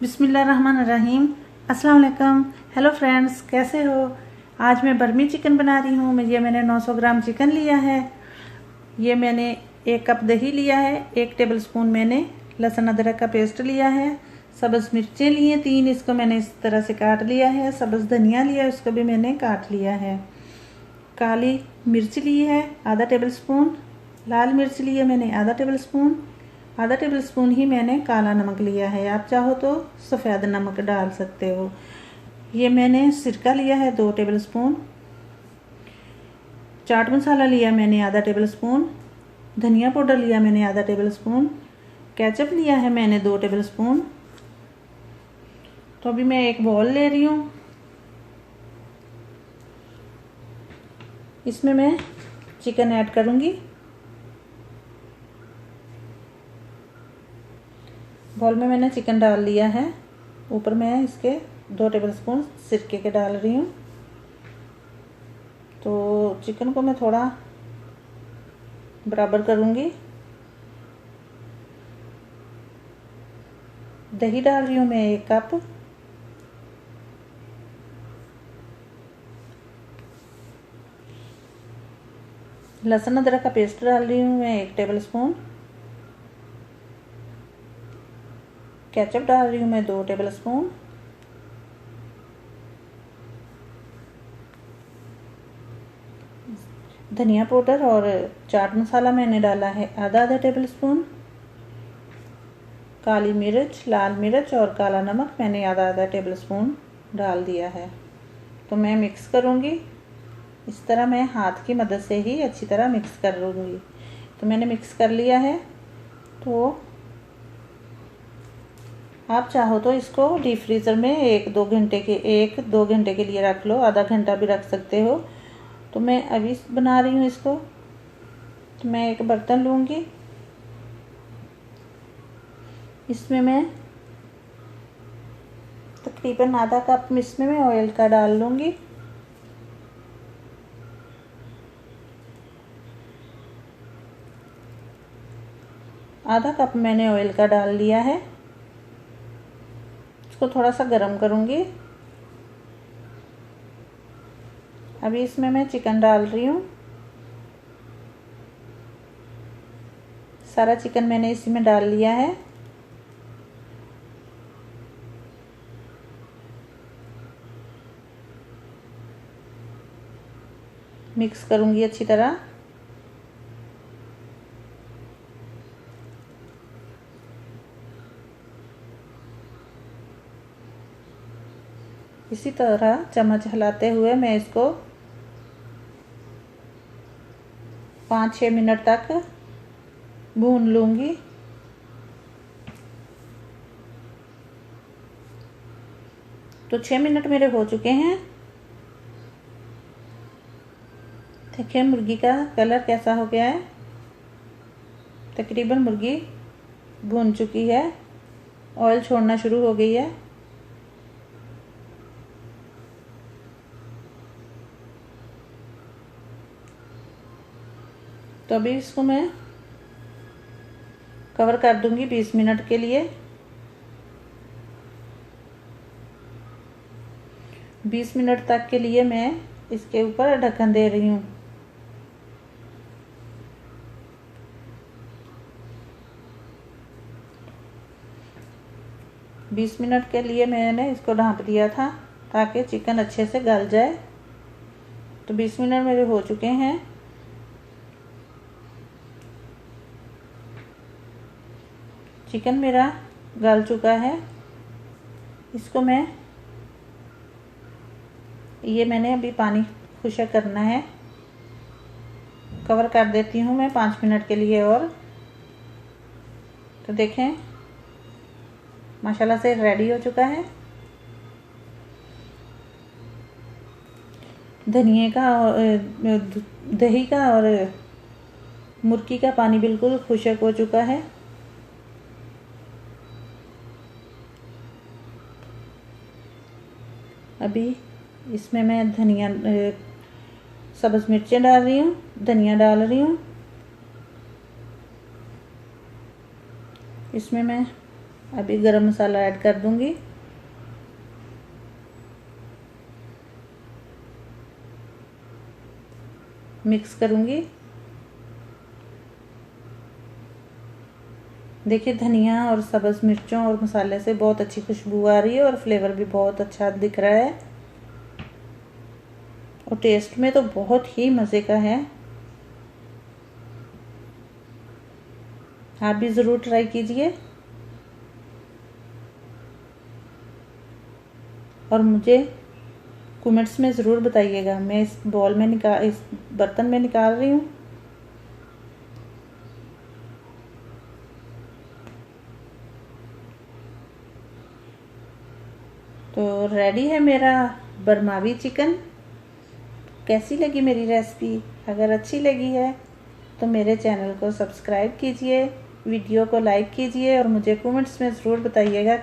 बिस्मिल्लाहिर्रहमानिर्रहीम। अस्सलाम वालेकुम। हेलो फ्रेंड्स, कैसे हो? आज मैं बर्मी चिकन बना रही हूँ। ये मैंने 900 ग्राम चिकन लिया है। ये मैंने 1 कप दही लिया है। 1 टेबलस्पून मैंने लहसुन अदरक का पेस्ट लिया है। सब्ज़ मिर्चें ली हैं 3, इसको मैंने इस तरह से काट लिया है। सब्ज़ धनिया लिया है, उसको भी मैंने काट लिया है। काली मिर्च ली है आधा टेबलस्पून। लाल मिर्च ली है मैंने आधा टेबलस्पून। आधा टेबलस्पून ही मैंने काला नमक लिया है, आप चाहो तो सफ़ेद नमक डाल सकते हो। ये मैंने सिरका लिया है 2 टेबलस्पून। चाट मसाला लिया मैंने आधा टेबलस्पून। धनिया पाउडर लिया मैंने आधा टेबलस्पून। केचप लिया है मैंने 2 टेबलस्पून। तो अभी मैं एक बॉल ले रही हूँ। इसमें मैं चिकन ऐड करूँगी। बॉल में मैंने चिकन डाल लिया है। ऊपर मैं इसके 2 टेबलस्पून सिरके के डाल रही हूँ। तो चिकन को मैं थोड़ा बराबर करूँगी। दही डाल रही हूँ मैं 1 कप। लहसुन अदरक का पेस्ट डाल रही हूँ मैं 1 टेबलस्पून। केचप डाल रही हूँ मैं 2 टेबलस्पून। धनिया पाउडर और चाट मसाला मैंने डाला है आधा टेबलस्पून। काली मिर्च, लाल मिर्च और काला नमक मैंने आधा टेबलस्पून डाल दिया है। तो मैं मिक्स करूँगी। इस तरह मैं हाथ की मदद से ही अच्छी तरह मिक्स कर लूँगी। तो मैंने मिक्स कर लिया है। तो आप चाहो तो इसको डीप फ्रीज़र में 1-2 घंटे के लिए रख लो, आधा घंटा भी रख सकते हो। तो मैं अभी बना रही हूँ इसको। तो मैं एक बर्तन लूँगी। इसमें मैं तकरीबन आधा कप इसमें मैं ऑयल का डाल लूँगी। आधा कप मैंने ऑयल का डाल लिया है। इसको थोड़ा सा गरम करूँगी। अभी इसमें मैं चिकन डाल रही हूँ। सारा चिकन मैंने इसी में डाल लिया है। मिक्स करूँगी अच्छी तरह। इसी तरह चम्मच हिलाते हुए मैं इसको 5-6 मिनट तक भून लूँगी। तो 6 मिनट मेरे हो चुके हैं। देखिए मुर्गी का कलर कैसा हो गया है। तकरीबन मुर्गी भून चुकी है, ऑयल छोड़ना शुरू हो गई है। तो अभी इसको मैं कवर कर दूंगी 20 मिनट के लिए। 20 मिनट तक के लिए मैं इसके ऊपर ढक्कन दे रही हूँ। बीस मिनट के लिए मैंने इसको ढाँप दिया था ताकि चिकन अच्छे से गल जाए। तो 20 मिनट मेरे हो चुके हैं। चिकन मेरा गल चुका है। इसको मैंने अभी पानी खुशक करना है। कवर कर देती हूँ मैं 5 मिनट के लिए और। तो देखें माशाल्लाह से रेडी हो चुका है। धनिए का और दही का और मुर्गी का पानी बिल्कुल खुशक हो चुका है। अभी इसमें मैं धनिया सब्ज़ मिर्चें डाल रही हूँ, धनिया डाल रही हूँ। इसमें मैं अभी गरम मसाला ऐड कर दूंगी। मिक्स करूंगी। देखिए धनिया और सब्ज़ मिर्चों और मसाले से बहुत अच्छी खुशबू आ रही है और फ्लेवर भी बहुत अच्छा दिख रहा है और टेस्ट में तो बहुत ही मज़े का है। आप भी ज़रूर ट्राई कीजिए और मुझे कमेंट्स में ज़रूर बताइएगा। मैं इस बर्तन में निकाल रही हूँ। तो रेडी है मेरा बरमावी चिकन। कैसी लगी मेरी रेसिपी? अगर अच्छी लगी है तो मेरे चैनल को सब्सक्राइब कीजिए, वीडियो को लाइक कीजिए और मुझे कमेंट्स में ज़रूर बताइएगा